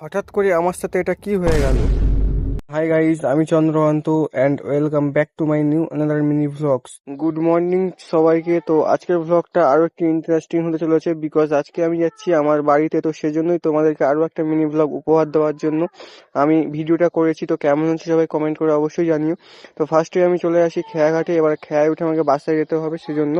হঠাৎ করে আমার সাথে এটা কি হয়ে গেল? হাই গাইজ, আমি Chandrakant and welcome back to my new another mini vlogs. Good morning সবাইকে। তো আজকের ভ্লগটা আরো একটু ইন্টারেস্টিং হতে চলেছে, বিকজ আজকে আমি যাচ্ছি আমার বাড়িতে। তো সেজন্যই তোমাদেরকে আরো একটা মিনি ভ্লগ উপহার দেওয়ার জন্য আমি ভিডিওটা করেছি। তো কেমন হচ্ছে সবাই কমেন্ট করে অবশ্যই জানিও। তো ফার্স্টে আমি চলে আসি খেয়াঘাটে। এবার খেয়ায় উঠে আমাকে বাসে যেতে হবে সেজন্য।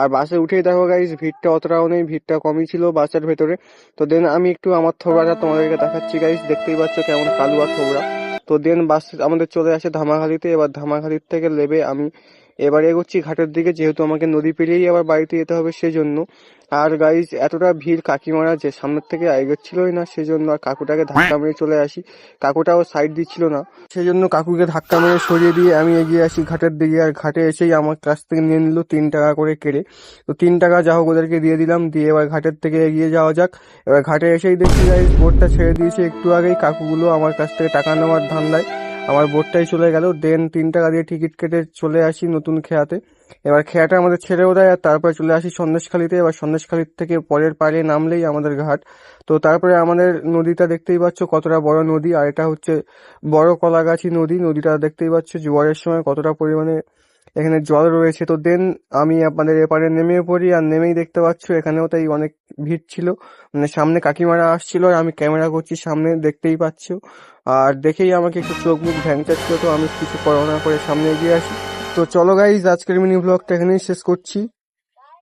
আর বাসে উঠেই দেখো গাইজ, ভিড়টা অতটাও নেই, ভিড়টা কমই ছিল বাসের ভেতরে। তো দেন আমি একটু আমার থোবরাটা তোমাদেরকে দেখাচ্ছি গাইজ, দেখতেই পাচ্ছ কেমন কালুয়া থোবরা। তো দেন বাস আমাদের চলে আসে ধামাখালিতে। এবার ধামাখালির থেকে নেবে আমি এবার এগোচ্ছি ঘাটের দিকে, যেহেতু আমাকে নদী পেরিয়েই আবার বাড়িতে যেতে হবে সেজন্য। আর গাইজ এতটা ভিড়, কাকিমারা যে সামনের থেকে এগোচ্ছিলই না, সেজন্য আর কাকুটাকে ধাক্কা মেরে চলে আসি। কাকুটাও সাইড দিচ্ছিল না, সেজন্য কাকুকে ধাক্কা মেরে সরিয়ে দিয়ে আমি এগিয়ে আসি ঘাটের দিকে। আর ঘাটে এসেই আমার কাছ থেকে নিয়ে নিল 3 টাকা করে কেড়ে। তো 3 টাকা যা হোক ওদেরকে দিয়ে দিলাম, দিয়ে এবার ঘাটের থেকে এগিয়ে যাওয়া যাক। এবার ঘাটে এসেই দেখছি গাইজ, বোটটা ছেড়ে দিয়েছে একটু আগেই। কাকুগুলো আমার কাছ থেকে টাকা নেওয়ার ধান্দায় আমার বোটটাই চলে গেল। দেন 3 টাকা দিয়ে টিকিট কেটে চলে আসি নতুন খেয়াতে। এবার খেয়াটা আমাদের ছেড়েও দেয়, আর তারপরে চলে আসি সন্দেশখালিতে। এবার সন্দেশখালির থেকে পরের পাড়ে নামলেই আমাদের ঘাট। তো তারপরে আমাদের নদীটা দেখতেই পাচ্ছ কতটা বড় নদী, আর এটা হচ্ছে বড় কলাগাছি নদী। নদীটা দেখতেই পাচ্ছ জোয়ারের সময় কতটা পরিমাণে এখানে জল রয়েছে। তো দেন আমি আপনাদের এপারে নেমে পড়ি, আর নেমেই দেখতে পাচ্ছ এখানেও তাই অনেক ভিড় ছিল। মানে সামনে কাকিমারা আসছিল আর আমি ক্যামেরা করছি সামনে, দেখতেই পাচ্ছ। আর দেখেই আমাকে একটু চোখ মুখ ভ্যাংচাচ্ছিল, তো আমি কিছু করো না করে সামনে এগিয়ে আসি। তো চলো গাইজ, আজকের মিনি ব্লগটা এখানেই শেষ করছি।